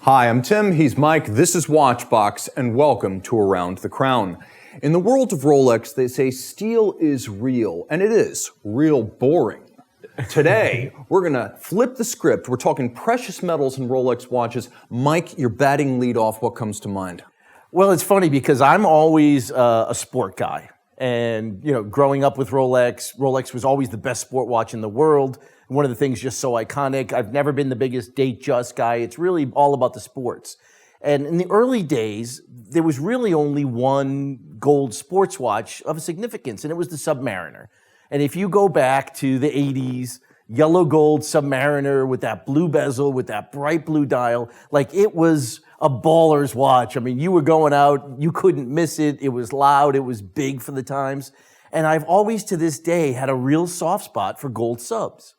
Hi, I'm Tim, he's Mike, this is Watchbox, and welcome to Around the Crown. In the world of Rolex, they say steel is real, and it is real boring. Today, we're gonna flip the script. We're talking precious metals and Rolex watches. Mike, your batting lead off, what comes to mind? Well, it's funny because I'm always a sport guy. And, you know, growing up with Rolex was always the best sport watch in the world. One of the things just so iconic. I've never been the biggest Datejust guy. It's really all about the sports. And in the early days, there was really only one gold sports watch of significance, and it was the Submariner. And if you go back to the 80s, yellow gold Submariner with that blue bezel, with that bright blue dial, like it was a baller's watch. I mean, you were going out, you couldn't miss it. It was loud, it was big for the times. And I've always, to this day, had a real soft spot for gold subs.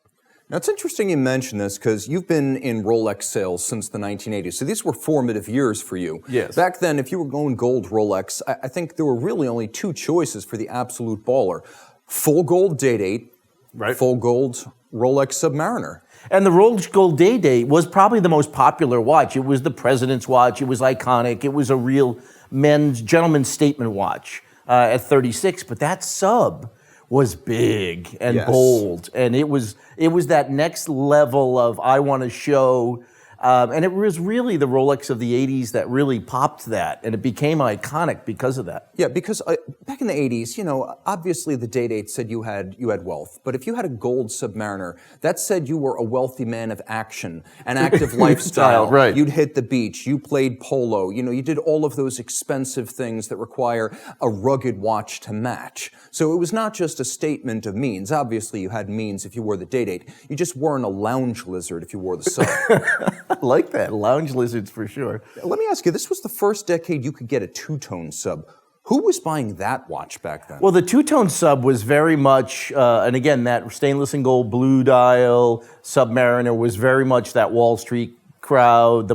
Now, it's interesting you mention this because you've been in Rolex sales since the 1980s, so these were formative years for you. Yes. Back then, if you were going gold Rolex, I think there were really only two choices for the absolute baller. Full gold Day-Date, Right. full gold Rolex Submariner. And the Rolex Gold Day-Date was probably the most popular watch. It was the president's watch. It was iconic. It was a real gentleman's statement watch at 36. But that sub was big and Yes. bold. And it was that next level of I want to show. And it was really the Rolex of the 80s that really popped that. And it became iconic because of that. Yeah, because back in the 80s, you know, obviously the Day-Date said you had wealth. But if you had a gold Submariner, that said you were a wealthy man of action, an active lifestyle. Right. You'd hit the beach, you played polo, you know, you did all of those expensive things that require a rugged watch to match. So it was not just a statement of means. Obviously you had means if you wore the Day-Date. You just weren't a lounge lizard if you wore the Sub. I like that. Lounge lizards for sure. Let me ask you, this was the first decade you could get a two-tone sub. Who was buying that watch back then? Well, the two-tone sub was very much, and again, that stainless and gold blue dial Submariner was very much that Wall Street crowd,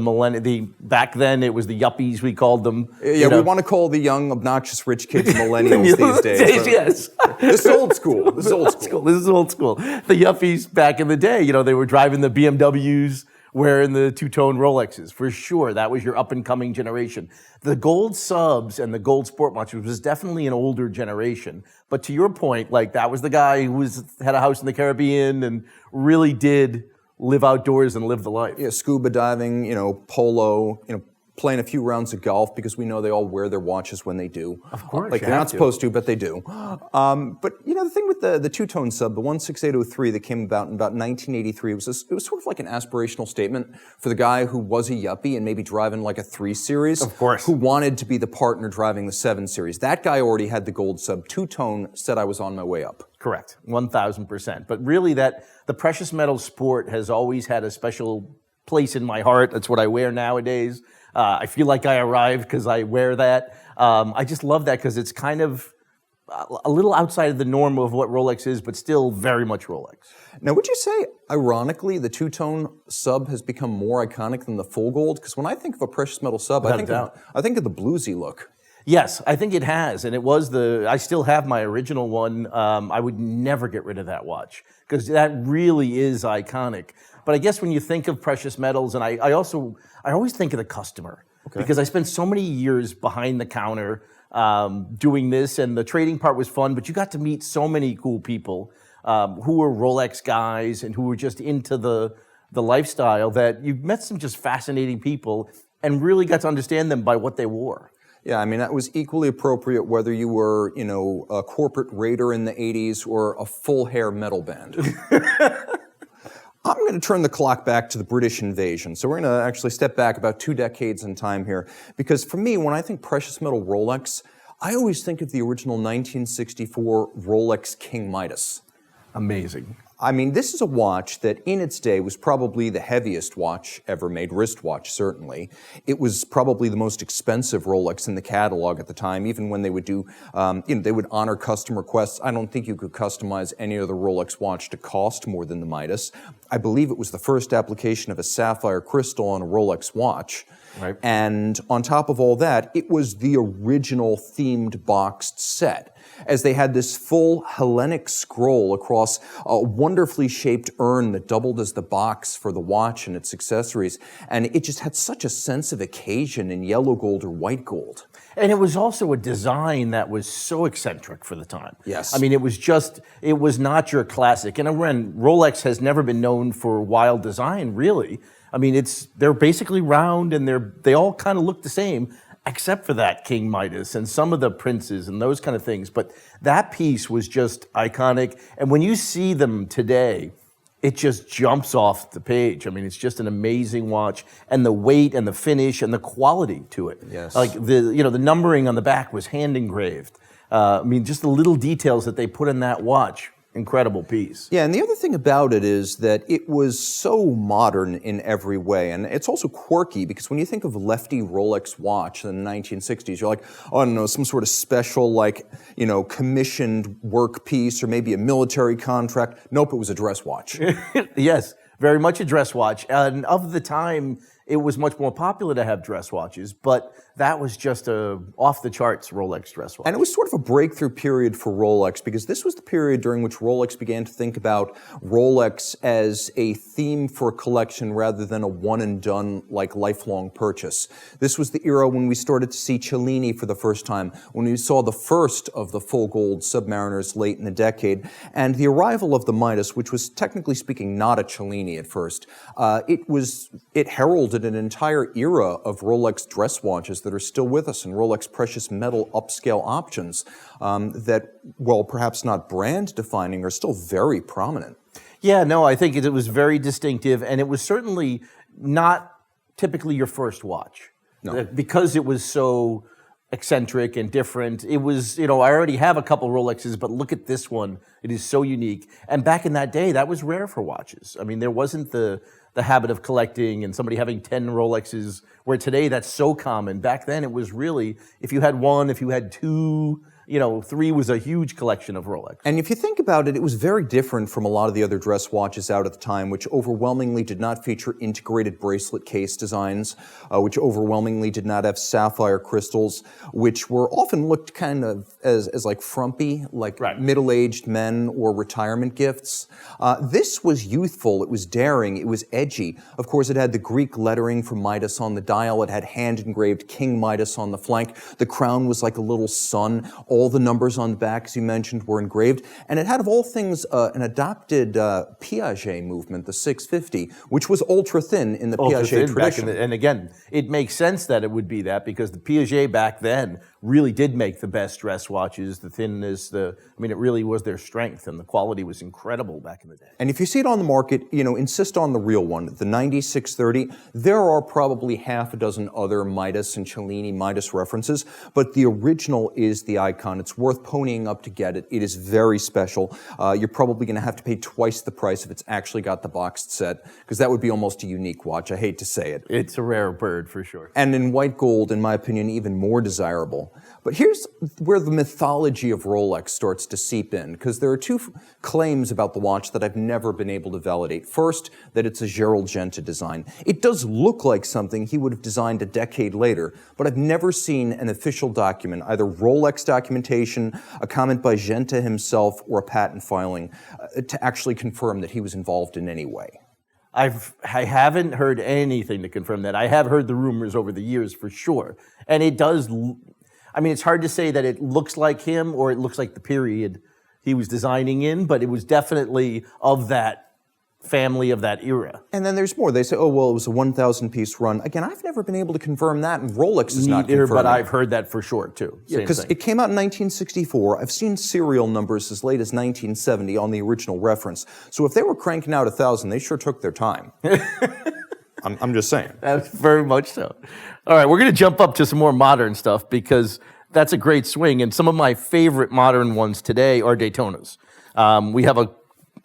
back then it was the yuppies, we called them. Yeah, we want to call the young, obnoxious rich kids millennials these days. Yes. This is old school. This is old school. This is old school. The yuppies back in the day, you know, they were driving the BMWs, wearing the two-tone Rolexes. For sure, that was your up-and-coming generation. The gold subs and the gold sport watches was definitely an older generation. But to your point, like that was the guy who had a house in the Caribbean and really did live outdoors and live the life. Yeah, scuba diving, you know, polo, you know, playing a few rounds of golf because we know they all wear their watches when they do. Of course, like they're not supposed to, but they do. But you know, the thing with the two-tone sub, the 16803 that came about in about 1983, it was sort of like an aspirational statement for the guy who was a yuppie and maybe driving like a 3 Series. Of course. Who wanted to be the partner driving the 7 Series. That guy already had the gold sub. Two-tone said I was on my way up. Correct, 1,000%. But really the precious metal sport has always had a special place in my heart. That's what I wear nowadays. I feel like I arrived because I wear that. I just love that because it's kind of a little outside of the norm of what Rolex is, but still very much Rolex. Now, would you say, ironically, the two-tone sub has become more iconic than the full gold? Because when I think of a precious metal sub, I think of the bluesy look. Yes, I think it has, and it was I still have my original one. I would never get rid of that watch because that really is iconic. But I guess when you think of precious metals, and I always think of the customer because I spent so many years behind the counter doing this, and the trading part was fun, but you got to meet so many cool people who were Rolex guys and who were just into the lifestyle that you met some just fascinating people and really got to understand them by what they wore. Yeah, I mean, that was equally appropriate whether you were, you know, a corporate raider in the 80s or a full hair metal band. I'm going to turn the clock back to the British invasion. So we're going to actually step back about 2 decades in time here. Because for me, when I think precious metal Rolex, I always think of the original 1964 Rolex King Midas. Amazing. I mean, this is a watch that in its day was probably the heaviest watch ever made, wristwatch certainly. It was probably the most expensive Rolex in the catalog at the time, even when they would do, you know, they would honor custom requests. I don't think you could customize any other Rolex watch to cost more than the Midas. I believe it was the first application of a sapphire crystal on a Rolex watch. Right. And on top of all that, it was the original themed boxed set. as they had this full Hellenic scroll across a wonderfully shaped urn that doubled as the box for the watch and its accessories. And it just had such a sense of occasion in yellow gold or white gold. And it was also a design that was so eccentric for the time. Yes. I mean, it was not your classic. And again, Rolex has never been known for wild design, really. I mean, they're basically round and they all kind of look the same, except for that King Midas and some of the princes and those kind of things. But that piece was just iconic. And when you see them today, it just jumps off the page. I mean, it's just an amazing watch, and the weight and the finish and the quality to it. Yes. Like the numbering on the back was hand engraved. I mean, just the little details that they put in that watch. Incredible piece. Yeah, and the other thing about it is that it was so modern in every way, and it's also quirky because when you think of lefty Rolex watch in the 1960s, you're like, oh, I don't know, some sort of special, like, commissioned work piece or maybe a military contract. Nope, it was a dress watch. Yes, very much a dress watch. And of the time, it was much more popular to have dress watches, but that was just a off-the-charts Rolex dress watch. And it was sort of a breakthrough period for Rolex because this was the period during which Rolex began to think about Rolex as a theme for a collection rather than a one-and-done, like, lifelong purchase. This was the era when we started to see Cellini for the first time, when we saw the first of the full gold Submariners late in the decade, and the arrival of the Midas, which was technically speaking not a Cellini at first. It heralded an entire era of Rolex dress watches that are still with us, and Rolex precious metal upscale options that, well, perhaps not brand defining, are still very prominent. Yeah, no, I think it was very distinctive, and it was certainly not typically your first watch. No. Because it was so eccentric and different. It was, I already have a couple Rolexes, but look at this one. It is so unique. And back in that day, that was rare for watches. I mean, there wasn't the habit of collecting and somebody having 10 Rolexes, where today that's so common. Back then it was really, if you had one, if you had two, 3 was a huge collection of Rolex. And if you think about it, it was very different from a lot of the other dress watches out at the time, which overwhelmingly did not feature integrated bracelet case designs, which overwhelmingly did not have sapphire crystals, which were often looked kind of as like frumpy, like right. Middle-aged men or retirement gifts. This was youthful, it was daring, it was edgy. Of course, it had the Greek lettering from Midas on the dial, it had hand-engraved King Midas on the flank, the crown was like a little sun, all the numbers on the back, as you mentioned, were engraved. And it had, of all things, an adopted Piaget movement, the 650, which was ultra-thin in the Piaget tradition. And again, it makes sense that it would be that because the Piaget back then really did make the best dress watches, the thinness, it really was their strength, and the quality was incredible back in the day. And if you see it on the market, insist on the real one, the 9630. There are probably half a dozen other Midas and Cellini Midas references, but the original is the icon. It's worth ponying up to get it. It is very special. You're probably going to have to pay twice the price if it's actually got the boxed set, because that would be almost a unique watch. I hate to say it. It's a rare bird for sure. And in white gold, in my opinion, even more desirable. But here's where the mythology of Rolex starts to seep in, because there are two claims about the watch that I've never been able to validate. First, that it's a Gerald Genta design. It does look like something he would have designed a decade later, but I've never seen an official document, either Rolex documentation, a comment by Genta himself, or a patent filing to actually confirm that he was involved in any way. I haven't heard anything to confirm that. I have heard the rumors over the years for sure. And it does, it's hard to say that it looks like him or it looks like the period he was designing in, but it was definitely of that family, of that era. And then there's more. They say, oh, well, it was a 1,000-piece run. Again, I've never been able to confirm that, and Rolex is not confirming. But I've heard that for sure, too. Yeah, because it came out in 1964. I've seen serial numbers as late as 1970 on the original reference. So if they were cranking out 1,000, they sure took their time. I'm just saying. That's very much so. All right, we're going to jump up to some more modern stuff because that's a great swing. And some of my favorite modern ones today are Daytonas. We have a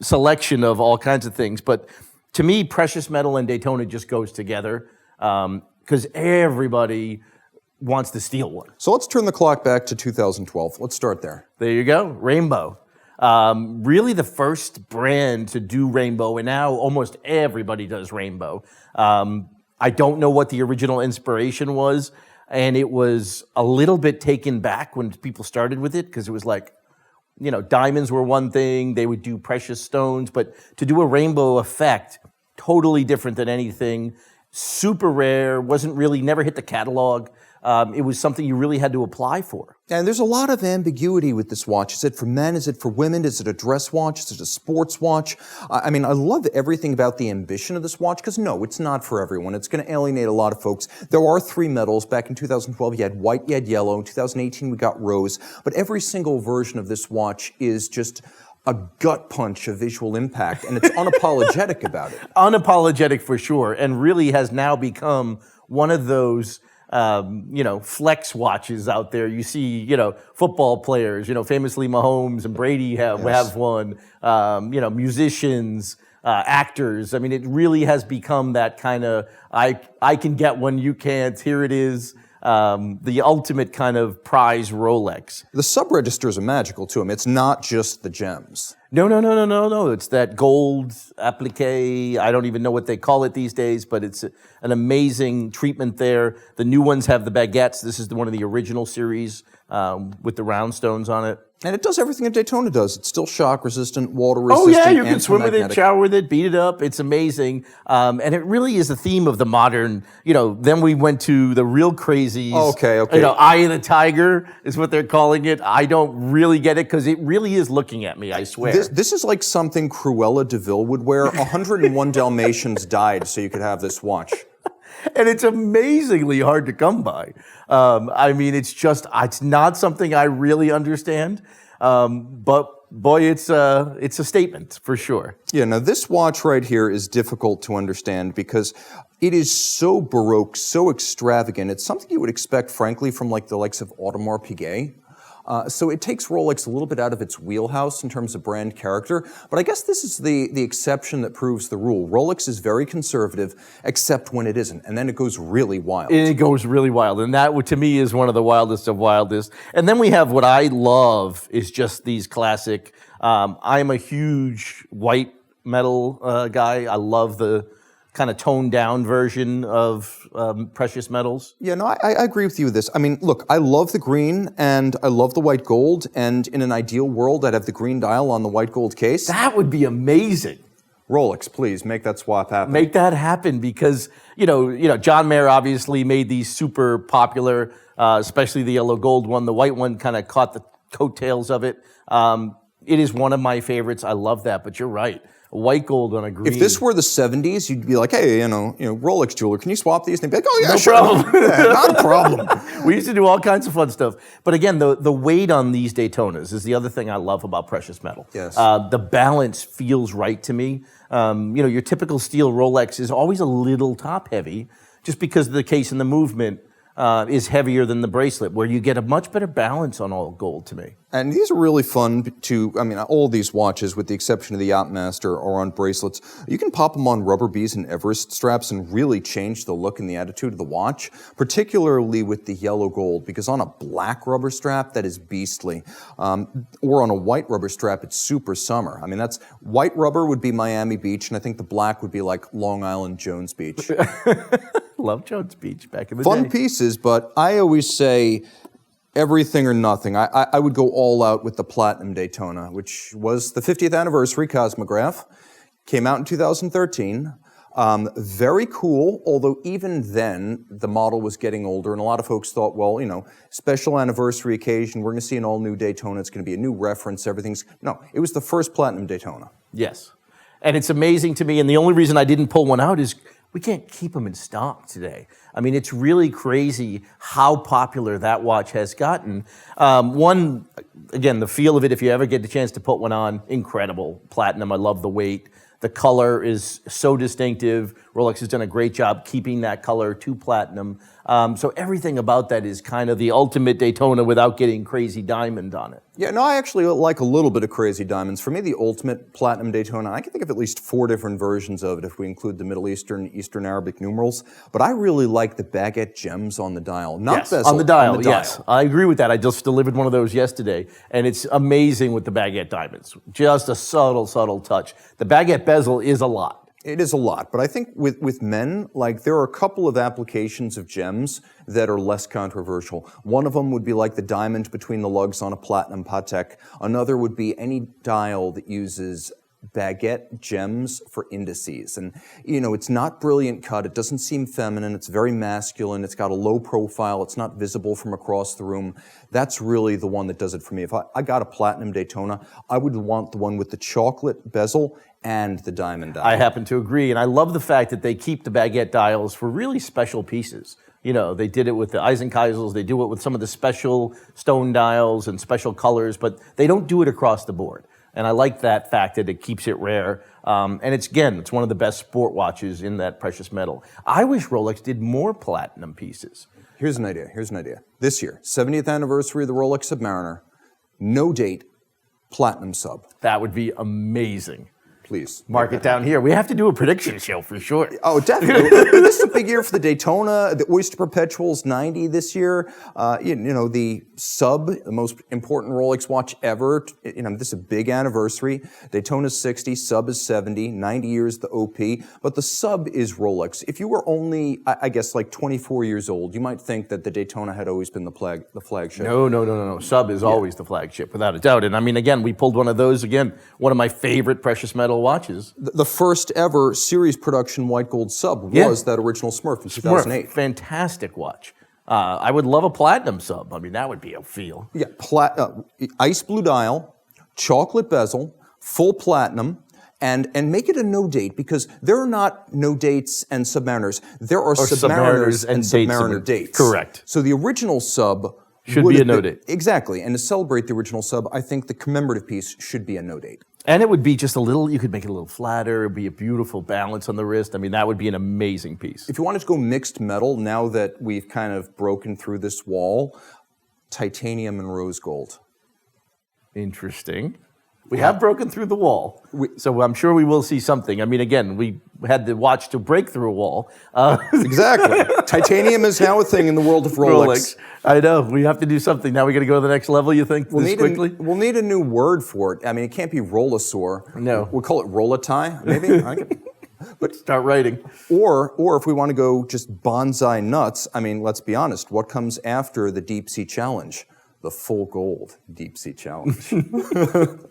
selection of all kinds of things, but to me, precious metal and Daytona just goes together because everybody wants to steal one. So let's turn the clock back to 2012. Let's start there. There you go, Rainbow. Really the first brand to do Rainbow, and now almost everybody does Rainbow. I don't know what the original inspiration was, and it was a little bit taken back when people started with it because it was like, diamonds were one thing. They would do precious stones, but to do a rainbow effect, totally different than anything. Super rare. Never hit the catalog. It was something you really had to apply for. And there's a lot of ambiguity with this watch. Is it for men? Is it for women? Is it a dress watch? Is it a sports watch? I mean, I love everything about the ambition of this watch, because no, it's not for everyone. It's going to alienate a lot of folks. There are 3 metals. Back in 2012, you had white, you had yellow. In 2018, we got rose. But every single version of this watch is just a gut punch of visual impact, and it's unapologetic about it. Unapologetic for sure, and really has now become one of those flex watches out there. You see, football players, famously Mahomes and Brady have one, musicians, actors. I mean, it really has become that kind of, I can get one, you can't, here it is. The ultimate kind of prize Rolex. The sub-registers are magical to him. It's not just the gems. No. It's that gold applique. I don't even know what they call it these days, but it's an amazing treatment there. The new ones have the baguettes. This is one of the original series with the round stones on it. And it does everything that Daytona does. It's still shock resistant, water resistant. Oh yeah, you can swim with it, shower with it, beat it up. It's amazing. And it really is the theme of the modern, then we went to the real crazies. Okay. Eye of the tiger is what they're calling it. I don't really get it because it really is looking at me, I swear. This is like something Cruella de Vil would wear. 101 Dalmatians died so you could have this watch. And it's amazingly hard to come by. I mean, it's not something I really understand. But boy, it's a statement for sure. Yeah, now this watch right here is difficult to understand because it is so Baroque, so extravagant. It's something you would expect, frankly, from like the likes of Audemars Piguet. So it takes Rolex a little bit out of its wheelhouse in terms of brand character, but I guess this is the exception that proves the rule. Rolex is very conservative, except when it isn't, and then it goes really wild. It goes really wild, and that, to me, is one of the wildest of wildest. And then we have what I love is just these classic, I'm a huge white metal guy. I love the kind of toned down version of precious metals. Yeah, no, I agree with you with this. I mean, look, I love the green and I love the white gold, and in an ideal world, I'd have the green dial on the white gold case. That would be amazing. Rolex, please make that swap happen. Make that happen because, John Mayer obviously made these super popular, especially the yellow gold one. The white one kind of caught the coattails of it. It is one of my favorites. I love that, but you're right. White gold on a green. If this were the 70s, you'd be like, hey, Rolex jeweler, can you swap these? And they'd be like, oh yeah, no sure. problem. Yeah, not a problem. We used to do all kinds of fun stuff. But again, the weight on these Daytonas is the other thing I love about precious metal. Yes. The balance feels right to me. Your typical steel Rolex is always a little top heavy just because of the case and the movement is heavier than the bracelet, where you get a much better balance on all gold to me. And these are really fun all these watches, with the exception of the Yacht-Master, are on bracelets. You can pop them on rubber beads and Everest straps and really change the look and the attitude of the watch, particularly with the yellow gold, because on a black rubber strap, that is beastly. Or on a white rubber strap, it's super summer. I mean, white rubber would be Miami Beach, and I think the black would be like Long Island Jones Beach. Love Jones Beach back in the day. Fun pieces, but I always say everything or nothing. I would go all out with the Platinum Daytona, which was the 50th anniversary Cosmograph. Came out in 2013. Very cool, although even then, the model was getting older, and a lot of folks thought, well, special anniversary occasion, we're going to see an all-new Daytona, it's going to be a new reference, No, it was the first Platinum Daytona. Yes. And it's amazing to me, and the only reason I didn't pull one out is we can't keep them in stock today. I mean, it's really crazy how popular that watch has gotten. Again, the feel of it, if you ever get the chance to put one on, incredible. Platinum, I love the weight. The color is so distinctive. Rolex has done a great job keeping that color to platinum. So everything about that is kind of the ultimate Daytona without getting crazy diamond on it. Yeah, no, I actually like a little bit of crazy diamonds. For me, the ultimate Platinum Daytona, I can think of at least 4 different versions of it if we include the Middle Eastern, Eastern Arabic numerals. But I really like the baguette gems on the dial. Not yes, bezel, on the dial, yes. I agree with that. I just delivered one of those yesterday, and it's amazing with the baguette diamonds. Just a subtle, subtle touch. The baguette bezel is a lot. It is a lot, but I think with men, like there are a couple of applications of gems that are less controversial. One of them would be like the diamond between the lugs on a platinum Patek. Another would be any dial that uses baguette gems for indices. And, you know, it's not brilliant cut. It doesn't seem feminine. It's very masculine. It's got a low profile. It's not visible from across the room. That's really the one that does it for me. If I got a platinum Daytona, I would want the one with the chocolate bezel and the diamond dial. I happen to agree, and I love the fact that they keep the baguette dials for really special pieces. You know, they did it with the Eisenkaisels, they do it with some of the special stone dials and special colors, but they don't do it across the board. And I like that fact that it keeps it rare. And it's one of the best sport watches in that precious metal. I wish Rolex did more platinum pieces. Here's an idea. This year, 70th anniversary of the Rolex Submariner, no date, platinum sub. That would be amazing. Please. Mark it down here. We have to do a prediction show for sure. Oh, definitely. This is a big year for the Daytona. The Oyster Perpetual's 90 this year. You know, the Sub, the most important Rolex watch ever. You know, this is a big anniversary. Daytona's 60, Sub is 70, 90 years the OP. But the Sub is Rolex. If you were only, I guess, like 24 years old, you might think that the Daytona had always been the flagship. No. Sub is always the flagship, without a doubt. And I mean, again, we pulled one of those, one of my favorite precious metal watches. The first ever series production white gold sub was that original Smurf in 2008. Smurf, fantastic watch. I would love a platinum sub. I mean, that would be a feel. Yeah, ice blue dial, chocolate bezel, full platinum, and make it a no date, because there are not no dates and Submariners. There are Submariners and Submariner dates. Correct. So the original sub should be a no date. Exactly. And to celebrate the original sub, I think the commemorative piece should be a no date. And it would be just you could make it a little flatter, it'd be a beautiful balance on the wrist. I mean, that would be an amazing piece. If you wanted to go mixed metal, now that we've kind of broken through this wall, titanium and rose gold. Interesting. We have broken through the wall, so I'm sure we will see something. I mean, again, we had the watch to break through a wall. Exactly. Titanium is now a thing in the world of Rolex. I know. We have to do something. Now we got to go to the next level, you think, quickly? We'll need a new word for it. I mean, it can't be Rolasaur. No. We'll call it Rolatie, maybe? But start writing. Or if we want to go just bonsai nuts, I mean, let's be honest. What comes after the Deep Sea Challenge? The full gold Deep Sea Challenge.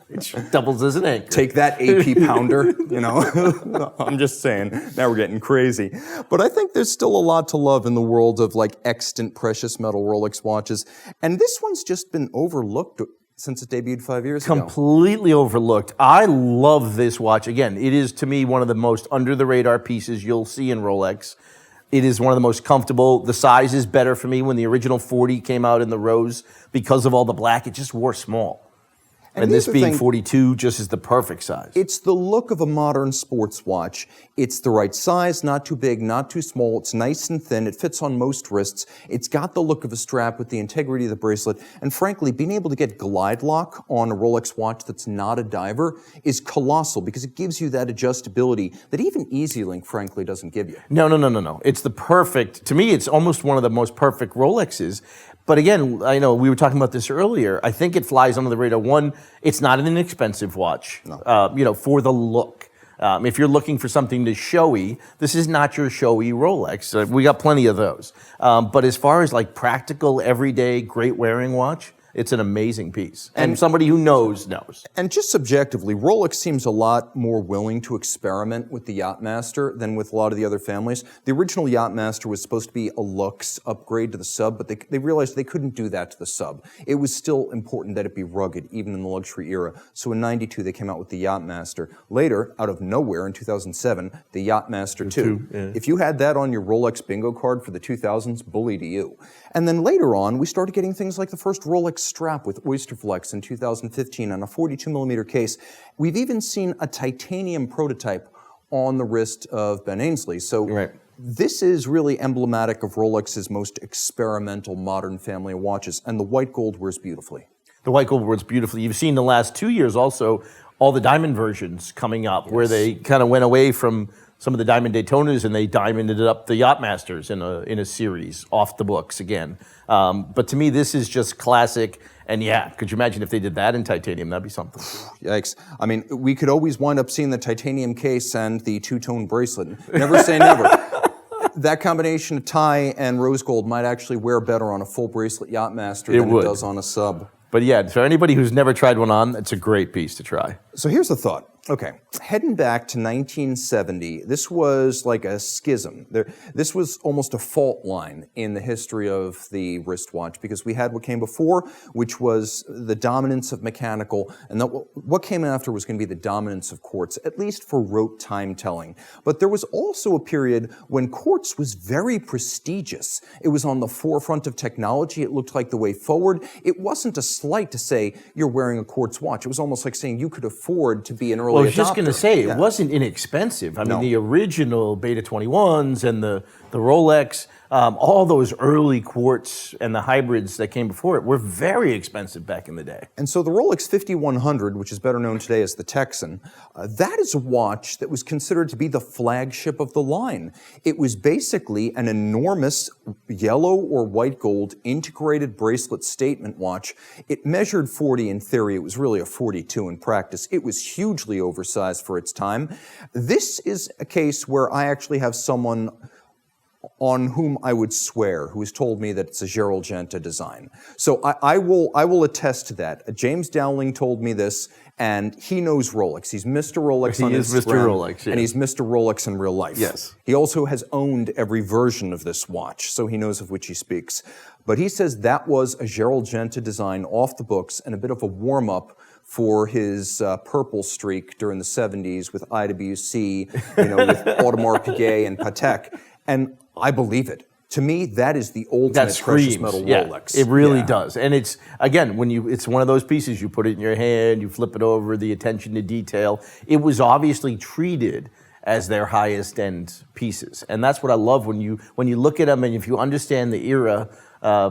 It doubles as an anchor. Take that AP pounder, you know. I'm just saying, now we're getting crazy. But I think there's still a lot to love in the world of like extant precious metal Rolex watches. And this one's just been overlooked since it debuted 5 years ago. Completely overlooked. I love this watch. Again, it is to me one of the most under the radar pieces you'll see in Rolex. It is one of the most comfortable. The size is better for me. When the original 40 came out in the rose, because of all the black, it just wore small. And this being 42 just is the perfect size. It's the look of a modern sports watch. It's the right size, not too big, not too small. It's nice and thin. It fits on most wrists. It's got the look of a strap with the integrity of the bracelet. And frankly, being able to get glide lock on a Rolex watch that's not a diver is colossal, because it gives you that adjustability that even EasyLink, frankly, doesn't give you. No. It's the perfect, to me, it's almost one of the most perfect Rolexes. But again, I know we were talking about this earlier. I think it flies under the radar. One, it's not an inexpensive watch, for the look. If you're looking for something to showy, this is not your showy Rolex. We got plenty of those. But as far as like practical, everyday, great wearing watch, it's an amazing piece. And somebody who knows. And just subjectively, Rolex seems a lot more willing to experiment with the Yacht-Master than with a lot of the other families. The original Yacht-Master was supposed to be a luxe upgrade to the Sub, but they realized they couldn't do that to the Sub. It was still important that it be rugged, even in the luxury era. So in '92, they came out with the Yacht-Master. Later, out of nowhere, in 2007, the Yacht-Master 2. Yeah. If you had that on your Rolex bingo card for the 2000s, bully to you. And then later on, we started getting things like the first Rolex strap with Oyster Flex in 2015 on a 42mm case. We've even seen a titanium prototype on the wrist of Ben Ainslie. So this is really emblematic of Rolex's most experimental modern family of watches, and the white gold wears beautifully. The white gold wears beautifully. You've seen the last 2 years also all the diamond versions coming up, where they kind of went away from some of the Diamond Daytonas, and they diamonded up the Yacht-Masters in a series off the books again. But to me, this is just classic. And yeah, could you imagine if they did that in titanium? That'd be something. Yikes. I mean, we could always wind up seeing the titanium case and the two-tone bracelet. Never say never. That combination of tie and rose gold might actually wear better on a full bracelet Yacht-Master than it does on a sub. But yeah, for anybody who's never tried one on, it's a great piece to try. So here's the thought. Okay, heading back to 1970, this was like a schism. This was almost a fault line in the history of the wristwatch because we had what came before, which was the dominance of mechanical, and what came after was going to be the dominance of quartz, at least for rote time telling. But there was also a period when quartz was very prestigious. It was on the forefront of technology. It looked like the way forward. It wasn't a slight to say you're wearing a quartz watch. It was almost like saying you could afford to be an early I was just adopter. going to say, it wasn't inexpensive. I mean, the original Beta 21s and the Rolex, all those early quartz and the hybrids that came before it were very expensive back in the day. And so the Rolex 5100, which is better known today as the Texan, that is a watch that was considered to be the flagship of the line. It was basically an enormous yellow or white gold integrated bracelet statement watch. It measured 40 in theory. It was really a 42 in practice. It was hugely oversized for its time. This is a case where I actually have someone on whom I would swear, who has told me that it's a Gerald Genta design. So I will attest to that. James Dowling told me this, and he knows Rolex. He's Mr. Rolex on Instagram. He is Mr. Rolex, yeah. And he's Mr. Rolex in real life. Yes. He also has owned every version of this watch, so he knows of which he speaks. But he says that was a Gerald Genta design off the books and a bit of a warm-up for his purple streak during the 70s with IWC, with Audemars Piguet and Patek. And I believe it. To me, that is the ultimate precious metal Rolex. It really does. And it's, again, it's one of those pieces, you put it in your hand, you flip it over, the attention to detail. It was obviously treated as their highest end pieces. And that's what I love when you look at them, and if you understand the era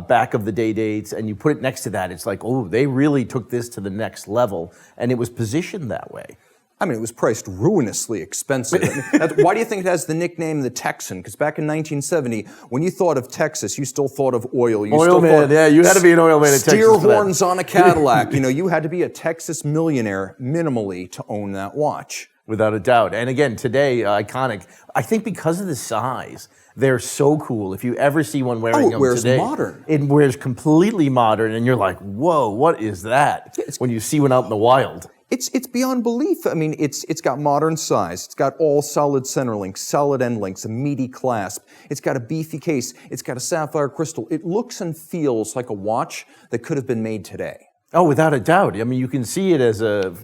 back of the day dates and you put it next to that, it's like, oh, they really took this to the next level. And it was positioned that way. I mean, it was priced ruinously expensive. I mean, why do you think it has the nickname the Texan? Because back in 1970, when you thought of Texas, you still thought of oil. You oil man, yeah, you had to be an oil man in Texas. Steer horns on a Cadillac. You had to be a Texas millionaire minimally to own that watch. Without a doubt. And again, today, iconic. I think because of the size, they're so cool. If you ever see one wearing them wears today, modern. It wears completely modern, and you're like, whoa, what is that? When you see one out in the wild. It's beyond belief. I mean, it's got modern size. It's got all solid center links, solid end links, a meaty clasp. It's got a beefy case. It's got a sapphire crystal. It looks and feels like a watch that could have been made today. Oh, without a doubt. I mean, you can see it as a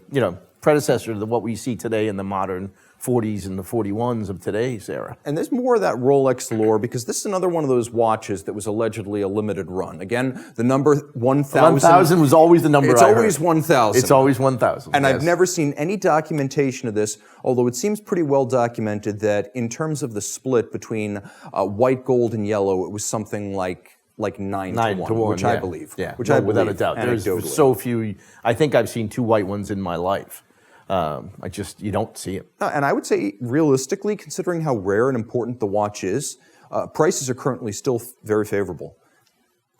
predecessor to what we see today in the modern 40s and the 41s of today's era. And there's more of that Rolex lore because this is another one of those watches that was allegedly a limited run. Again, the number 1,000. 1,000 was always the number It's I always heard. 1,000. It's always 1,000. And I've never seen any documentation of this, although it seems pretty well documented that in terms of the split between white, gold, and yellow, it was something like 9 to 1, which I believe. Yeah, which I believe, without a doubt. There's so few. I think I've seen 2 white ones in my life. You don't see it. And I would say, realistically, considering how rare and important the watch is, prices are currently still very favorable.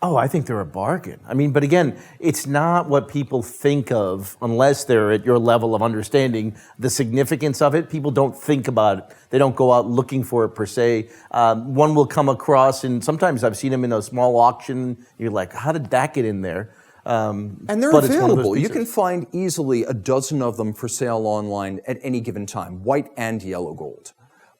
Oh, I think they're a bargain. I mean, but again, it's not what people think of unless they're at your level of understanding the significance of it. People don't think about it. They don't go out looking for it per se. One will come across, and sometimes I've seen them in a small auction. You're like, how did that get in there? And they're available. You can find easily a dozen of them for sale online at any given time, white and yellow gold.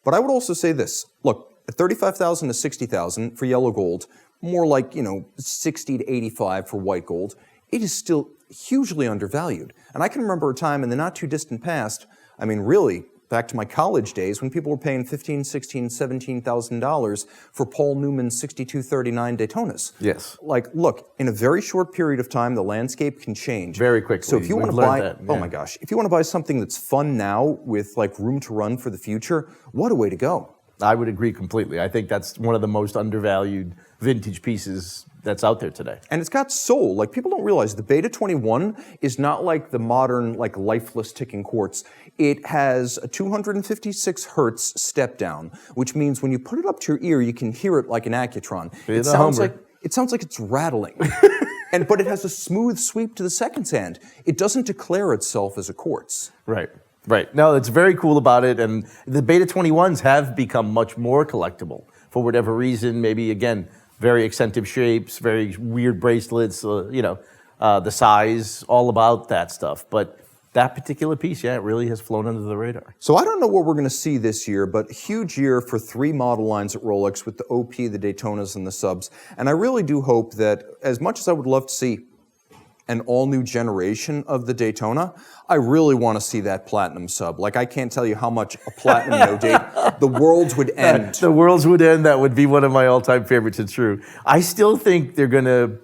But I would also say this. Look, at $35,000 to $60,000 for yellow gold, more like, $60 to $85 for white gold, it is still hugely undervalued. And I can remember a time in the not too distant past, I mean, really, back to my college days when people were paying $15,000, $16,000, $17,000 for Paul Newman's 6239 Daytonas. Yes. Like, look, in a very short period of time, the landscape can change. Very quickly. So if you want to buy, oh my gosh, if you want to buy something that's fun now with like room to run for the future, what a way to go. I would agree completely. I think that's one of the most undervalued vintage pieces that's out there today. And it's got soul. Like, people don't realize the Beta 21 is not like the modern, like, lifeless ticking quartz. It has a 256 hertz step down, which means when you put it up to your ear, you can hear it like an Accutron. It sounds like it's rattling. But it has a smooth sweep to the seconds hand. It doesn't declare itself as a quartz. Right. Right. No, it's very cool about it. And the Beta 21s have become much more collectible for whatever reason. Maybe, again, very eccentric shapes, very weird bracelets, the size, all about that stuff. But that particular piece, yeah, it really has flown under the radar. So I don't know what we're going to see this year, but huge year for 3 model lines at Rolex with the OP, the Daytonas, and the Subs. And I really do hope that, as much as I would love to see an all-new generation of the Daytona, I really want to see that platinum sub. Like, I can't tell you how much a platinum no-date, the worlds would end. The worlds would end. That would be one of my all-time favorites. It's true. I still think they're going to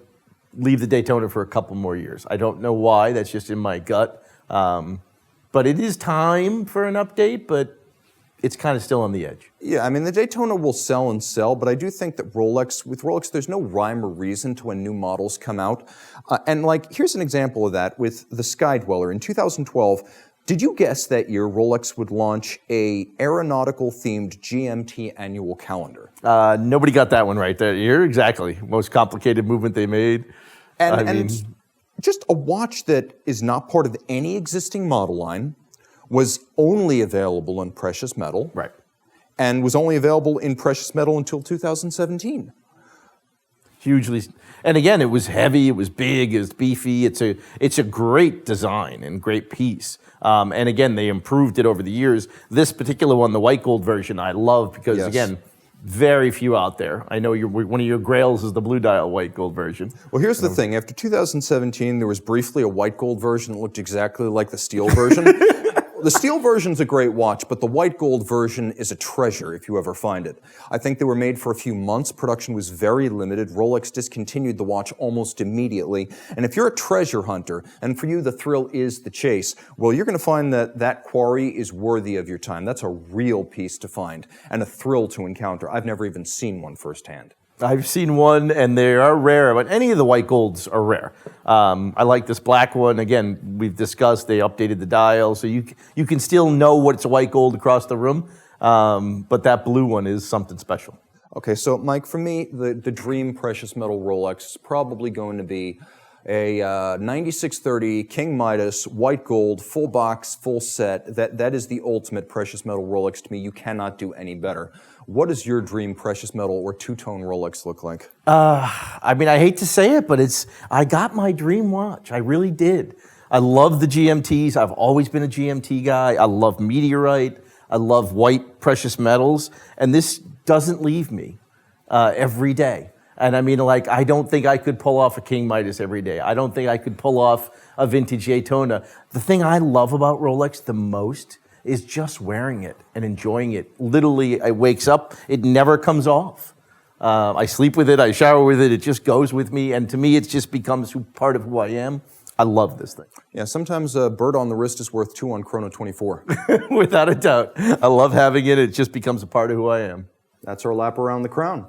leave the Daytona for a couple more years. I don't know why. That's just in my gut. But it is time for an update, but it's kind of still on the edge. Yeah, I mean, the Daytona will sell and sell, but I do think that with Rolex, there's no rhyme or reason to when new models come out. And like, here's an example of that with the Sky Dweller. In 2012, did you guess that year Rolex would launch a aeronautical-themed GMT annual calendar? Nobody got that one right that year, exactly. Most complicated movement they made. And just a watch that is not part of any existing model line, was only available in precious metal. Right. And was only available in precious metal until 2017. Hugely. And again, it was heavy, it was big, it was beefy. It's a great design and great piece. And again, they improved it over the years. This particular one, the white gold version, I love because, again, very few out there. I know one of your grails is the blue dial white gold version. Well, here's the thing. After 2017, there was briefly a white gold version that looked exactly like the steel version. The steel version's a great watch, but the white gold version is a treasure if you ever find it. I think they were made for a few months. Production was very limited. Rolex discontinued the watch almost immediately. And if you're a treasure hunter, and for you the thrill is the chase, well, you're going to find that that quarry is worthy of your time. That's a real piece to find and a thrill to encounter. I've never even seen one firsthand. I've seen one, and they are rare, but any of the white golds are rare. I like this black one. Again, we've discussed, they updated the dial, so you can still know what it's a white gold across the room, but that blue one is something special. Okay, so Mike, for me, the dream precious metal Rolex is probably going to be a 9630 King Midas, white gold, full box, full set. That is the ultimate precious metal Rolex to me. You cannot do any better. What does your dream precious metal or two-tone Rolex look like? I mean, I hate to say it, but I got my dream watch. I really did. I love the GMTs. I've always been a GMT guy. I love meteorite. I love white precious metals. And this doesn't leave me every day. And I mean, like, I don't think I could pull off a King Midas every day. I don't think I could pull off a vintage Daytona. The thing I love about Rolex the most is just wearing it and enjoying it. Literally, it wakes up, it never comes off. I sleep with it, I shower with it, it just goes with me, and to me, it just becomes part of who I am. I love this thing. Yeah, sometimes a bird on the wrist is worth 2 on Chrono 24. Without a doubt. I love having it, it just becomes a part of who I am. That's our lap around the crown.